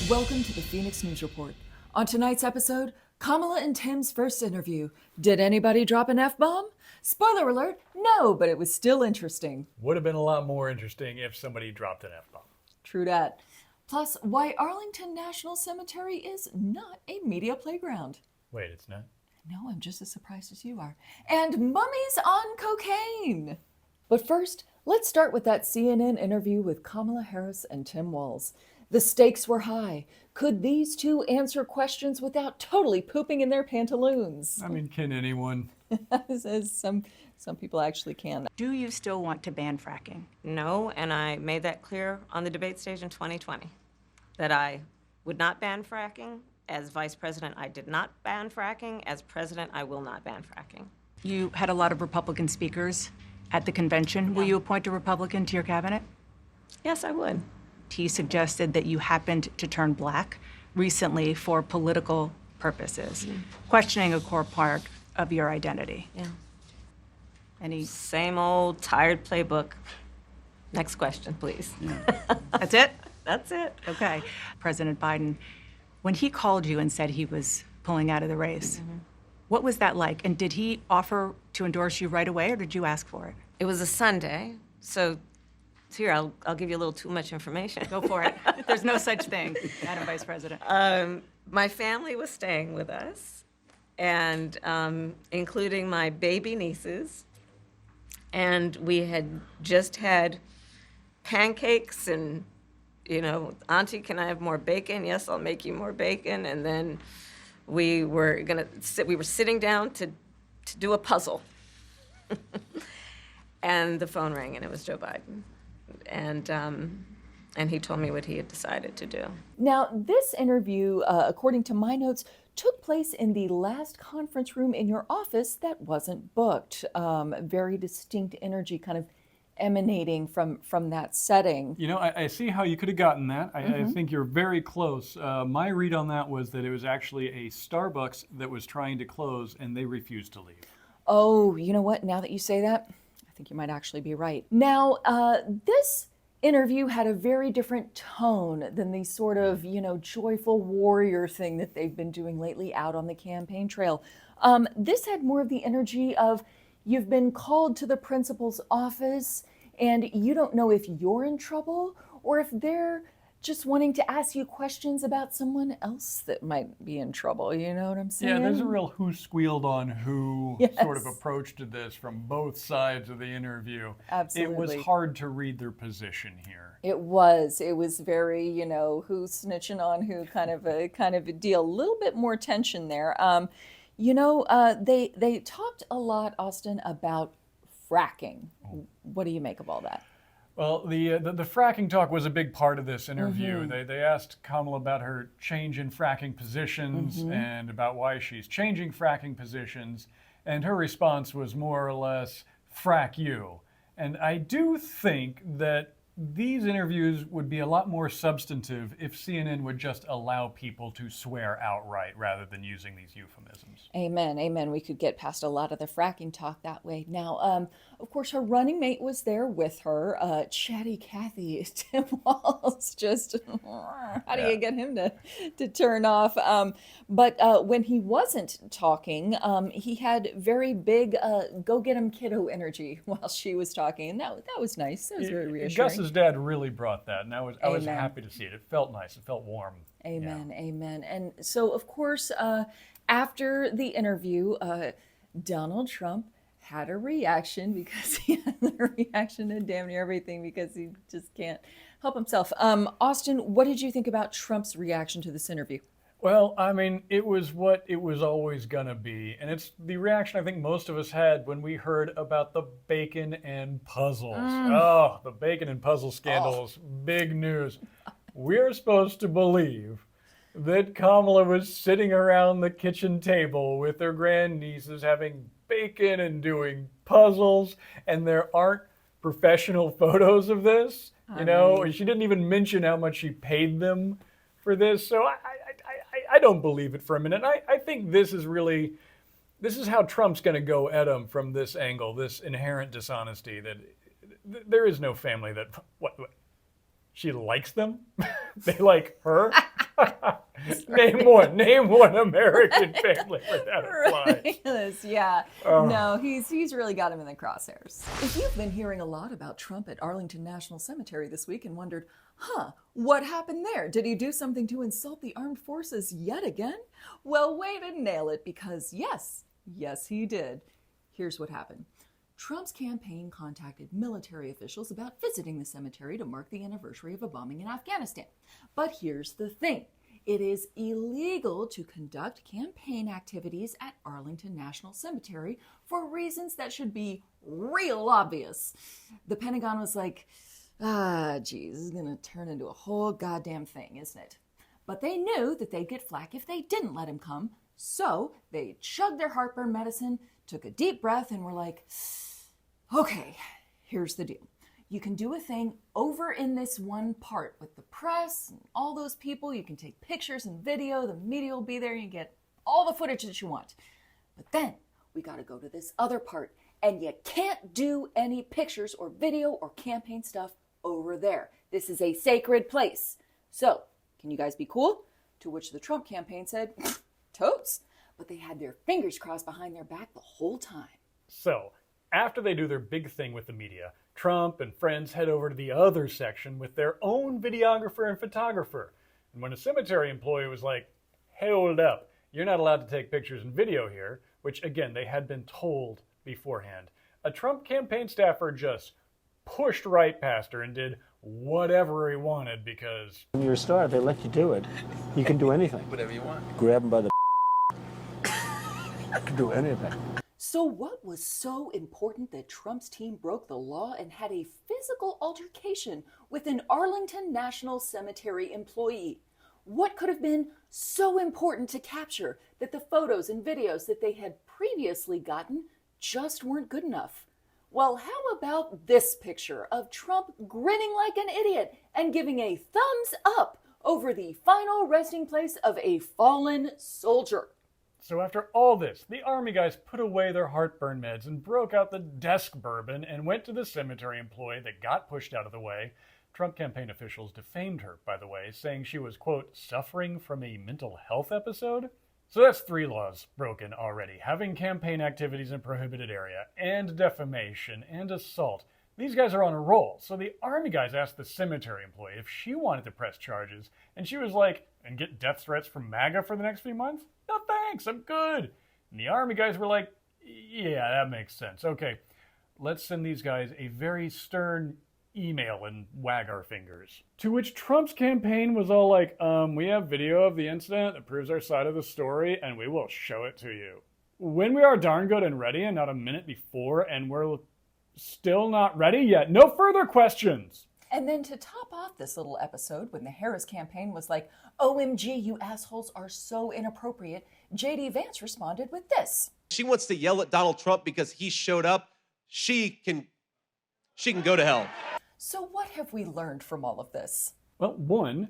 Welcome to the Phoenix News Report. On tonight's episode, Kamala and Tim's first interview. Did anybody drop an F-bomb? Spoiler alert, no, but it was still interesting. Would have been a lot more interesting if somebody dropped an F-bomb. True dat. Plus, why Arlington National Cemetery is not a media playground. Wait, it's not? No, I'm just as surprised as you are. And mummies on cocaine. But first, let's start with that CNN interview with Kamala Harris and Tim Walz. The stakes were high. Could these two answer questions without totally pooping in their pantaloons? I mean, can anyone? As some people actually can. Do you still want to ban fracking? No, and I made that clear on the debate stage in 2020, that I would not ban fracking. As vice president, I did not ban fracking. As president, I will not ban fracking. You had a lot of Republican speakers at the convention. Will you appoint a Republican to your cabinet? Yes, I would. He suggested that you happened to turn black recently for political purposes, questioning a core part of your identity. Yeah. Any? Same old tired playbook. Next question, please. That's it? That's it. Okay. President Biden, when he called you and said he was pulling out of the race, what was that like? And did he offer to endorse you right away, or did you ask for it? It was a Sunday, so here, I'll give you a little too much information. Go for it. There's no such thing, Madam Vice President. My family was staying with us, and including my baby nieces, and we had just had pancakes and, Auntie, can I have more bacon? Yes, I'll make you more bacon. And then we were sitting down to do a puzzle. And the phone rang, and it was Joe Biden. And he told me what he had decided to do. Now, this interview, according to my notes, took place in the last conference room in your office that wasn't booked. Very distinct energy kind of emanating from that setting. I see how you could have gotten that. I think you're very close. My read on that was that it was actually a Starbucks that was trying to close, and they refused to leave. Oh, you know what? Now that you say that, I think you might actually be right. Now, this interview had a very different tone than the sort of, joyful warrior thing that they've been doing lately out on the campaign trail. This had more of the energy of, you've been called to the principal's office and you don't know if you're in trouble or if they're just wanting to ask you questions about someone else that might be in trouble. You know what I'm saying? Yeah, there's a real who squealed on who Yes. sort of approach to this from both sides of the interview. Absolutely. It was hard to read their position here. It was very, who's snitching on who kind of a deal. A little bit more tension there. They talked a lot, Austin, about fracking. What do you make of all that? Well, the fracking talk was a big part of this interview. They asked Kamala about her change in fracking positions and about why she's changing fracking positions, and her response was more or less, frack you. And I do think that these interviews would be a lot more substantive if CNN would just allow people to swear outright rather than using these euphemisms. Amen, amen. We could get past a lot of the fracking talk that way. Now, of course, her running mate was there with her, Chatty Cathy, Tim Walz. Just, how do you get him to turn off? But when he wasn't talking, he had very big go get him kiddo energy while she was talking. And that was nice. That was very reassuring. Gus's dad really brought that, and I was happy to see it. It felt nice. It felt warm. Amen, amen. And so, of course, after the interview, Donald Trump had a reaction because he had a reaction to damn near everything because he just can't help himself. Austin, what did you think about Trump's reaction to this interview? Well, I mean, it was what it was always going to be. And it's the reaction I think most of us had when we heard about the bacon and puzzles. Oh, the bacon and puzzle scandals. Big news. We're supposed to believe that Kamala was sitting around the kitchen table with her grandnieces having bacon and doing puzzles, and there aren't professional photos of this. She didn't even mention how much she paid them for this. So I don't believe it for a minute. I think this is how Trump's going to go at him from this angle, this inherent dishonesty that there is no family that, what she likes them? They like her? Name one American family where that applies. Ridiculous, yeah. No, he's really got him in the crosshairs. If you've been hearing a lot about Trump at Arlington National Cemetery this week and wondered, what happened there? Did he do something to insult the armed forces yet again? Well, wait and nail it, because yes, he did. Here's what happened. Trump's campaign contacted military officials about visiting the cemetery to mark the anniversary of a bombing in Afghanistan. But here's the thing. It is illegal to conduct campaign activities at Arlington National Cemetery for reasons that should be real obvious. The Pentagon was like, geez, this is going to turn into a whole goddamn thing, isn't it? But they knew that they'd get flack if they didn't let him come, so they chugged their heartburn medicine, took a deep breath, and were like, okay, here's the deal. You can do a thing over in this one part with the press and all those people. You can take pictures and video. The media will be there. You get all the footage that you want. But then we got to go to this other part, and you can't do any pictures or video or campaign stuff over there. This is a sacred place. So, can you guys be cool? To which the Trump campaign said, totes. But they had their fingers crossed behind their back the whole time. So, after they do their big thing with the media, Trump and friends head over to the other section with their own videographer and photographer. And when a cemetery employee was like, hey, hold up, you're not allowed to take pictures and video here, which again, they had been told beforehand, a Trump campaign staffer just pushed right past her and did whatever he wanted because... When you're a star, they let you do it. You can do anything. Whatever you want. Grab them by the you can do anything. So what was so important that Trump's team broke the law and had a physical altercation with an Arlington National Cemetery employee? What could have been so important to capture that the photos and videos that they had previously gotten just weren't good enough? Well, how about this picture of Trump grinning like an idiot and giving a thumbs up over the final resting place of a fallen soldier? So after all this, the army guys put away their heartburn meds and broke out the desk bourbon and went to the cemetery employee that got pushed out of the way. Trump campaign officials defamed her, by the way, saying she was, quote, suffering from a mental health episode. So that's 3 laws broken already. Having campaign activities in prohibited area, and defamation, and assault. These guys are on a roll. So the army guys asked the cemetery employee if she wanted to press charges, and she was like, and get death threats from MAGA for the next few months? No thanks, I'm good. And the army guys were like, yeah, that makes sense. Okay, let's send these guys a very stern email and wag our fingers. To which Trump's campaign was all like, we have video of the incident that proves our side of the story, and we will show it to you. When we are darn good and ready, and not a minute before, and we're still not ready yet. No further questions. And then to top off this little episode, when the Harris campaign was like, OMG, you assholes are so inappropriate, J.D. Vance responded with this. She wants to yell at Donald Trump because he showed up. She can go to hell. So what have we learned from all of this? Well, one,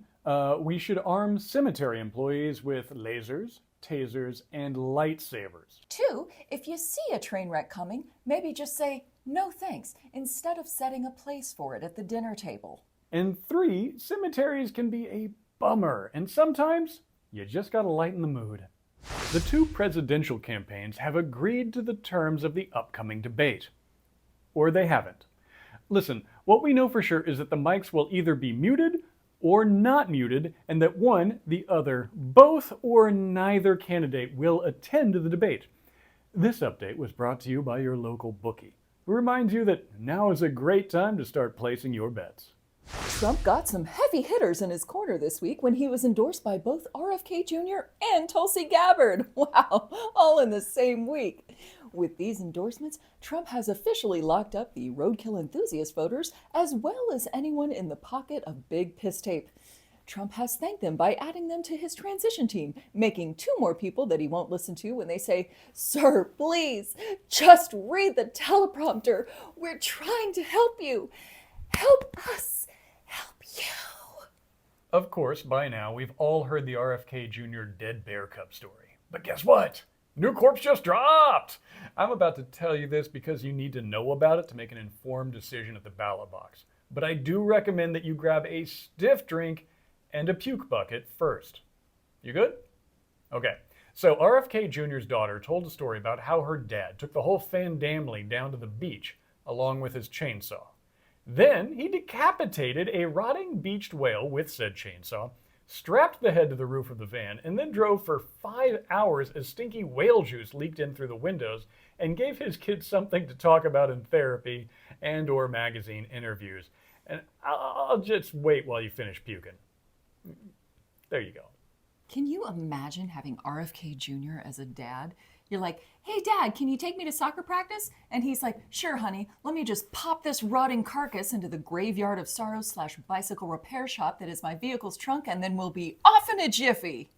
we should arm cemetery employees with lasers, tasers, and lightsabers. 2, if you see a train wreck coming, maybe just say, no thanks, instead of setting a place for it at the dinner table. And 3, cemeteries can be a bummer, and sometimes you just gotta lighten the mood. The 2 presidential campaigns have agreed to the terms of the upcoming debate. Or they haven't. Listen, what we know for sure is that the mics will either be muted or not muted, and that one, the other, both, or neither candidate will attend the debate. This update was brought to you by your local bookie, who reminds you that now is a great time to start placing your bets. Trump got some heavy hitters in his corner this week when he was endorsed by both RFK Jr. and Tulsi Gabbard. Wow, all in the same week. With these endorsements, Trump has officially locked up the roadkill enthusiast voters as well as anyone in the pocket of big piss tape. Trump has thanked them by adding them to his transition team, making 2 more people that he won't listen to when they say, "Sir, please, just read the teleprompter. We're trying to help you. Help us help you." Of course, by now, we've all heard the RFK Jr. dead bear cub story. But guess what? New corpse just dropped! I'm about to tell you this because you need to know about it to make an informed decision at the ballot box. But I do recommend that you grab a stiff drink and a puke bucket first. You good? Okay. So RFK Jr.'s daughter told a story about how her dad took the whole family down to the beach along with his chainsaw. Then he decapitated a rotting beached whale with said chainsaw, strapped the head to the roof of the van, and then drove for 5 hours as stinky whale juice leaked in through the windows and gave his kids something to talk about in therapy and or magazine interviews. And I'll just wait while you finish puking. There you go. Can you imagine having RFK Jr. as a dad? You're like, hey, Dad, can you take me to soccer practice? And he's like, sure, honey, let me just pop this rotting carcass into the graveyard of sorrow / bicycle repair shop that is my vehicle's trunk, and then we'll be off in a jiffy.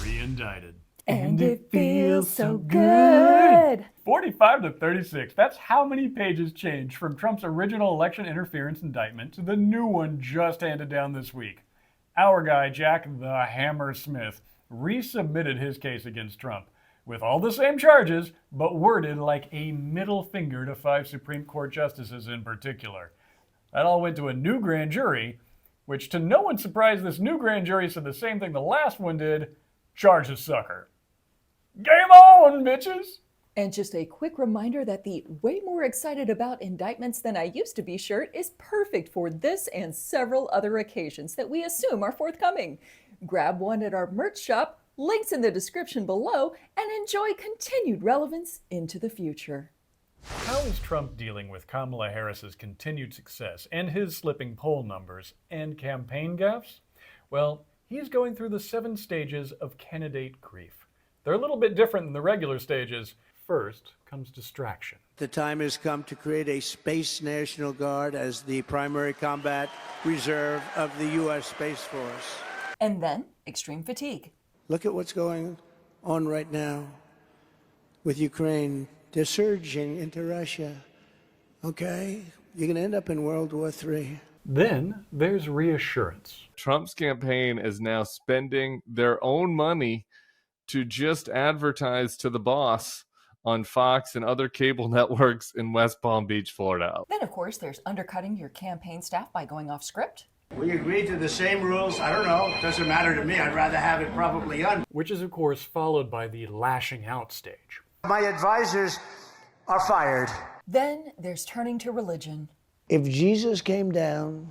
Re-indicted. And it feels so good. 45 to 36. That's how many pages changed from Trump's original election interference indictment to the new one just handed down this week. Our guy, Jack the Hammer Smith, resubmitted his case against Trump with all the same charges, but worded like a middle finger to 5 Supreme Court justices in particular. That all went to a new grand jury, which to no one's surprise, this new grand jury said the same thing the last one did: charge the sucker. Game on, bitches! And just a quick reminder that the way more excited about indictments than I used to be shirt is perfect for this and several other occasions that we assume are forthcoming. Grab one at our merch shop, links in the description below, and enjoy continued relevance into the future. How is Trump dealing with Kamala Harris's continued success and his slipping poll numbers and campaign gaffes? Well, he's going through the 7 stages of candidate grief. They're a little bit different than the regular stages. First comes distraction. The time has come to create a Space National Guard as the primary combat reserve of the U.S. Space Force. And then extreme fatigue. Look at what's going on right now with Ukraine. They're surging into Russia. Okay? You're going to end up in World War III. Then there's reassurance. Trump's campaign is now spending their own money to just advertise to the boss on Fox and other cable networks in West Palm Beach, Florida. Then, of course, there's undercutting your campaign staff by going off script. We agreed to the same rules. I don't know. It doesn't matter to me. I'd rather have it probably un. Which is, of course, followed by the lashing out stage. My advisors are fired. Then there's turning to religion. If Jesus came down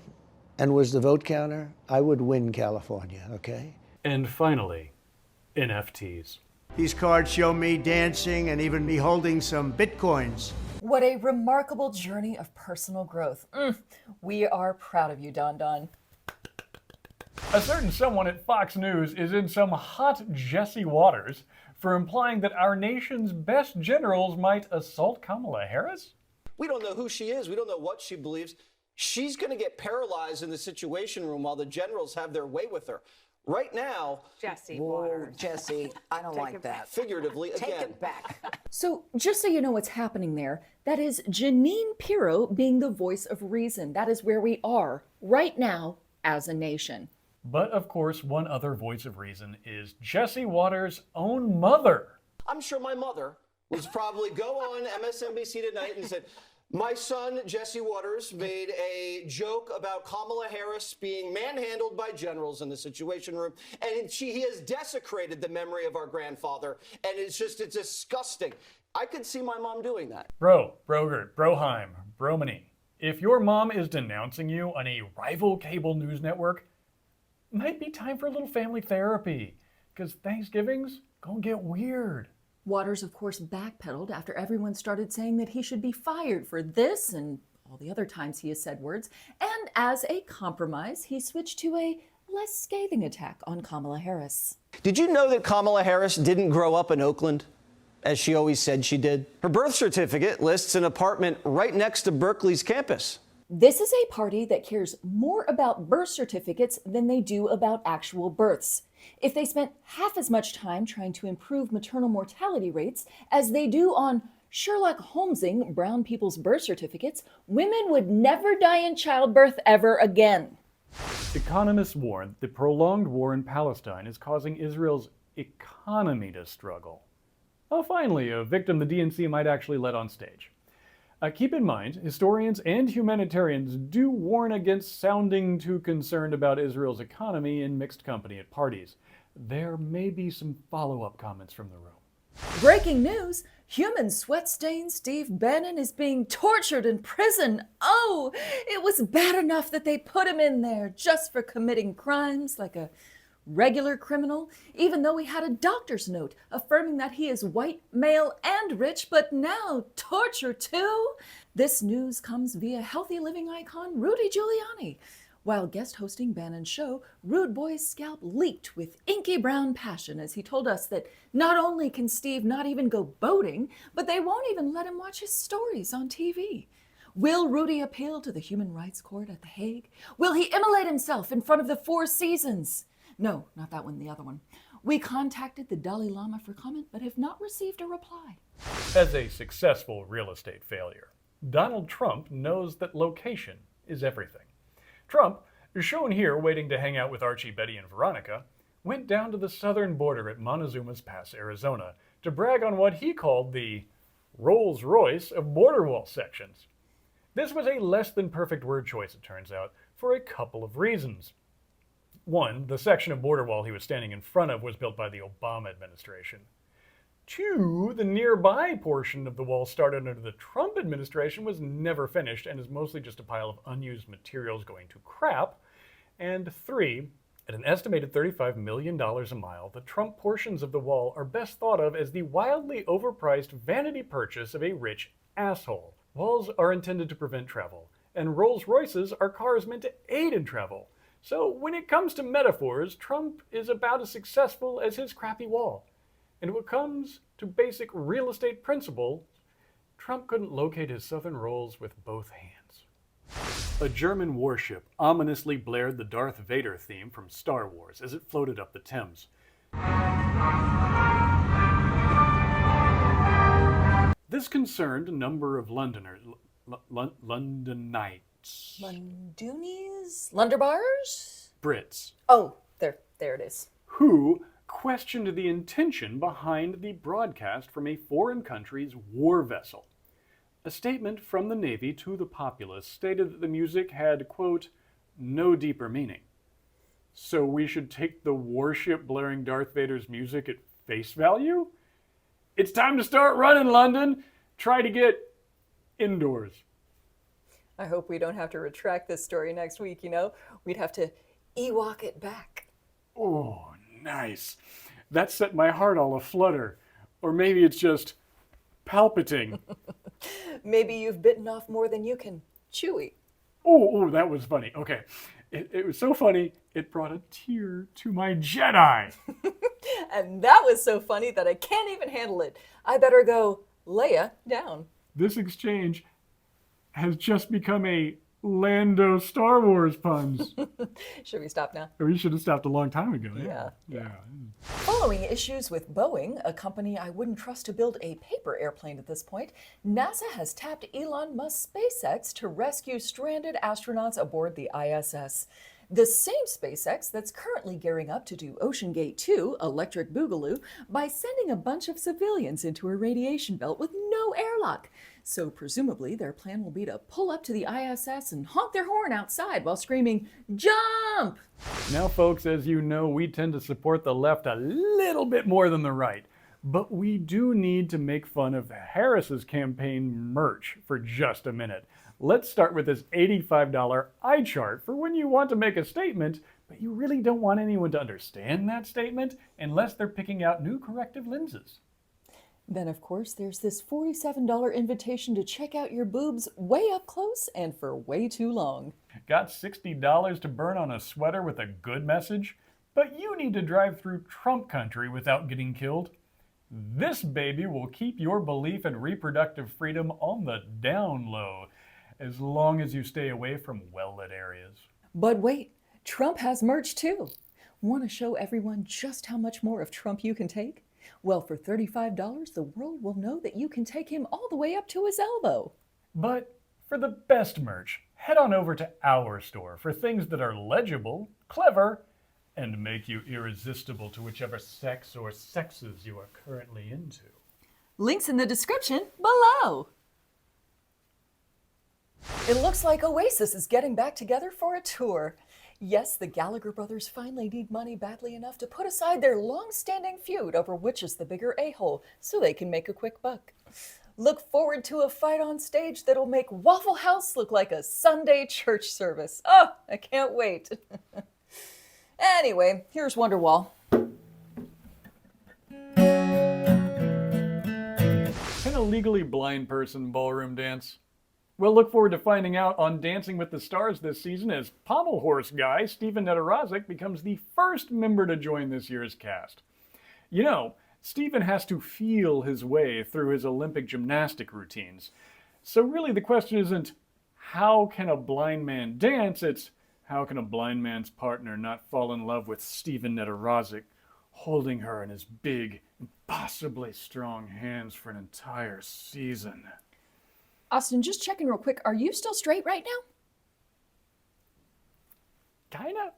and was the vote counter, I would win California, okay? And finally, NFTs. These cards show me dancing and even me holding some bitcoins. What a remarkable journey of personal growth. We are proud of you, Don Don. A certain someone at Fox News is in some hot Jesse Waters for implying that our nation's best generals might assault Kamala Harris? We don't know who she is. We don't know what she believes. She's going to get paralyzed in the Situation Room while the generals have their way with her. Right now, Jesse Whoa, Jesse, I don't like that. figuratively, Take again. it back. So, just so you know what's happening there, that is Jeanine Pirro being the voice of reason. That is where we are right now as a nation. But of course, one other voice of reason is Jesse Waters' own mother. I'm sure my mother was probably go on MSNBC tonight and said, my son, Jesse Waters, made a joke about Kamala Harris being manhandled by generals in the Situation Room, and he has desecrated the memory of our grandfather, and it's disgusting. I could see my mom doing that. Brogert, Broheim, Bromany. If your mom is denouncing you on a rival cable news network, might be time for a little family therapy, because Thanksgiving's gonna get weird. Waters, of course, backpedaled after everyone started saying that he should be fired for this and all the other times he has said words. And as a compromise, he switched to a less scathing attack on Kamala Harris. Did you know that Kamala Harris didn't grow up in Oakland, as she always said she did? Her birth certificate lists an apartment right next to Berkeley's campus. This is a party that cares more about birth certificates than they do about actual births. If they spent half as much time trying to improve maternal mortality rates as they do on Sherlock Holmesing brown people's birth certificates, women would never die in childbirth ever again. Economists warn the prolonged war in Palestine is causing Israel's economy to struggle. Oh, finally, a victim the DNC might actually let on stage. Keep in mind, historians and humanitarians do warn against sounding too concerned about Israel's economy in mixed company at parties. There may be some follow-up comments from the room. Breaking news! Human sweat stain Steve Bannon is being tortured in prison. Oh, it was bad enough that they put him in there just for committing crimes like a regular criminal, even though he had a doctor's note affirming that he is white, male, and rich, but now torture too? This news comes via healthy living icon Rudy Giuliani. While guest hosting Bannon's show, Rude Boy's scalp leaked with inky brown passion as he told us that not only can Steve not even go boating, but they won't even let him watch his stories on TV. Will Rudy appeal to the Human Rights Court at The Hague? Will he immolate himself in front of the Four Seasons? No, not that one, the other one. We contacted the Dalai Lama for comment, but have not received a reply. As a successful real estate failure, Donald Trump knows that location is everything. Trump, shown here waiting to hang out with Archie, Betty, and Veronica, went down to the southern border at Montezuma's Pass, Arizona, to brag on what he called the Rolls-Royce of border wall sections. This was a less than perfect word choice, it turns out, for a couple of reasons. One, the section of border wall he was standing in front of was built by the Obama administration. Two, the nearby portion of the wall started under the Trump administration was never finished and is mostly just a pile of unused materials going to crap. And three, at an estimated $35 million a mile, the Trump portions of the wall are best thought of as the wildly overpriced vanity purchase of a rich asshole. Walls are intended to prevent travel, and Rolls-Royces are cars meant to aid in travel. So when it comes to metaphors, Trump is about as successful as his crappy wall. And when it comes to basic real estate principles, Trump couldn't locate his southern rolls with both hands. A German warship ominously blared the Darth Vader theme from Star Wars as it floated up the Thames. This concerned a number of Londoners, Londonites. Londonies? Lunderbars? Brits. Oh, there it is. Who questioned the intention behind the broadcast from a foreign country's war vessel. A statement from the Navy to the populace stated that the music had, quote, no deeper meaning. So we should take the warship blaring Darth Vader's music at face value? It's time to start running, London! Try to get indoors. I hope we don't have to retract this story next week, you know? We'd have to Ewok it back. Oh, nice. That set my heart all aflutter. Or maybe it's just palpiting. Maybe you've bitten off more than you can chew. Oh, that was funny. Okay. It was so funny, it brought a tear to my Jedi. And that was so funny that I can't even handle it. I better go Leia down. This exchange has just become a Lando Star Wars puns. Should we stop now? We should have stopped a long time ago. Yeah. Following issues with Boeing, a company I wouldn't trust to build a paper airplane at this point, NASA has tapped Elon Musk's SpaceX to rescue stranded astronauts aboard the ISS. The same SpaceX that's currently gearing up to do Ocean Gate 2, Electric Boogaloo, by sending a bunch of civilians into a radiation belt with no airlock. So presumably their plan will be to pull up to the ISS and honk their horn outside while screaming, "Jump!" Now, folks, as you know, we tend to support the left a little bit more than the right. But we do need to make fun of Harris's campaign merch for just a minute. Let's start with this $85 eye chart for when you want to make a statement, but you really don't want anyone to understand that statement unless they're picking out new corrective lenses. Then, of course, there's this $47 invitation to check out your boobs way up close and for way too long. Got $60 to burn on a sweater with a good message, but you need to drive through Trump country without getting killed? This baby will keep your belief in reproductive freedom on the down low, as long as you stay away from well-lit areas. But wait, Trump has merch too. Want to show everyone just how much more of Trump you can take? Well, for $35, the world will know that you can take him all the way up to his elbow. But for the best merch, head on over to our store for things that are legible, clever, and make you irresistible to whichever sex or sexes you are currently into. Links in the description below. It looks like Oasis is getting back together for a tour. Yes, the Gallagher brothers finally need money badly enough to put aside their long-standing feud over which is the bigger a-hole so they can make a quick buck. Look forward to a fight on stage that'll make Waffle House look like a Sunday church service. Oh, I can't wait. Anyway, here's Wonderwall. Can a legally blind person ballroom dance? We'll look forward to finding out on Dancing with the Stars this season as pommel horse guy Steven Nedorozic becomes the first member to join this year's cast. You know, Steven has to feel his way through his Olympic gymnastic routines. So really the question isn't, how can a blind man dance? It's, how can a blind man's partner not fall in love with Steven Nedorozic, holding her in his big, impossibly strong hands for an entire season? Austin, just checking real quick. Are you still straight right now? Kinda.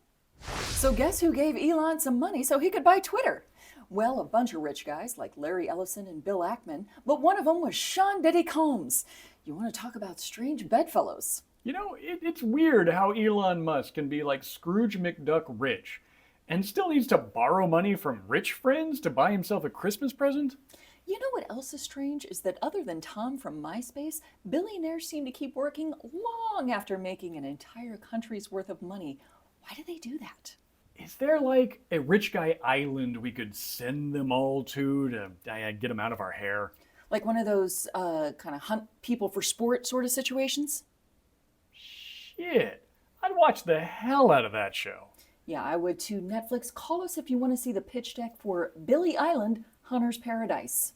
So guess who gave Elon some money so he could buy Twitter? Well, a bunch of rich guys like Larry Ellison and Bill Ackman, but one of them was Sean Diddy Combs. You want to talk about strange bedfellows? You know, it's weird how Elon Musk can be like Scrooge McDuck rich and still needs to borrow money from rich friends to buy himself a Christmas present. You know what else is strange is that other than Tom from MySpace, billionaires seem to keep working long after making an entire country's worth of money. Why do they do that? Is there like a rich guy island we could send them all to get them out of our hair? Like one of those kind of hunt people for sport sort of situations? Shit, I'd watch the hell out of that show. Yeah, I would too. Netflix, call us if you want to see the pitch deck for Billy Island, Hunter's Paradise.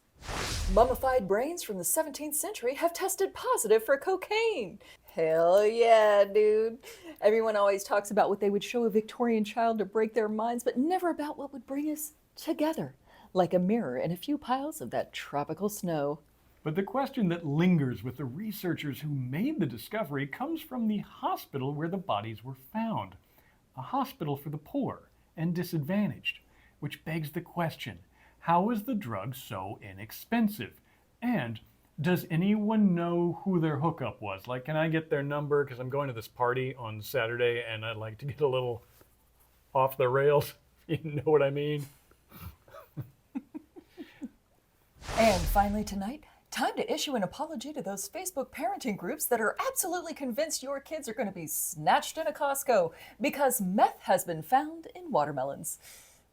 Mummified brains from the 17th century have tested positive for cocaine. Hell yeah, dude. Everyone always talks about what they would show a Victorian child to break their minds, but never about what would bring us together, like a mirror and a few piles of that tropical snow. But the question that lingers with the researchers who made the discovery comes from the hospital where the bodies were found. A hospital for the poor and disadvantaged, which begs the question, how is the drug so inexpensive? And does anyone know who their hookup was? Like, can I get their number? Because I'm going to this party on Saturday and I'd like to get a little off the rails. You know what I mean? And finally tonight, time to issue an apology to those Facebook parenting groups that are absolutely convinced your kids are going to be snatched in a Costco because meth has been found in watermelons.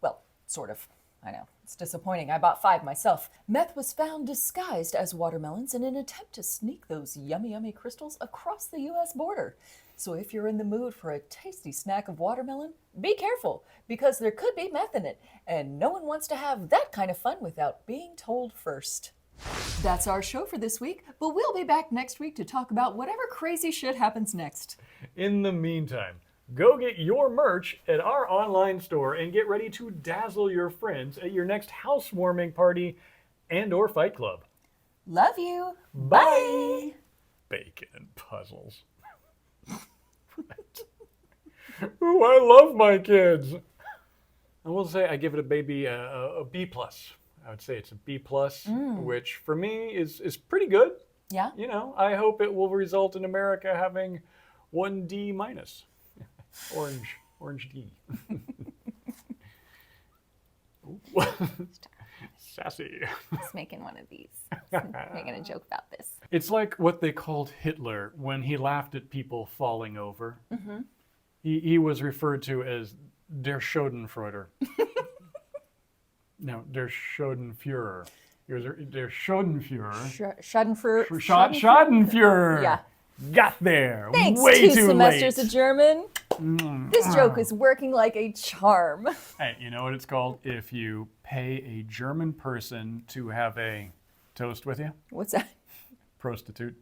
Well, sort of. I know, it's disappointing. I bought 5 myself. Meth was found disguised as watermelons in an attempt to sneak those yummy, yummy crystals across the U.S. border. So if you're in the mood for a tasty snack of watermelon, be careful, because there could be meth in it, and no one wants to have that kind of fun without being told first. That's our show for this week, but we'll be back next week to talk about whatever crazy shit happens next. In the meantime, go get your merch at our online store and get ready to dazzle your friends at your next housewarming party and or fight club. Love you. Bye. Bacon and puzzles. Ooh, I love my kids. I will say I give it a B+. I would say it's a B+, which for me is pretty good. Yeah. You know, I hope it will result in America having 1 D-. Orange D. Sassy. Just making one of these. Making a joke about this. It's like what they called Hitler when he laughed at people falling over. Mm-hmm. He was referred to as der Schadenfreude. No, der Schadenführer. He was der Schadenführer. Schadenführer. Yeah. Got there. Thanks, Way 2 too semesters late. of German. This joke is working like a charm. Hey, you know what it's called? If you pay a German person to have a toast with you? What's that? Prostitute.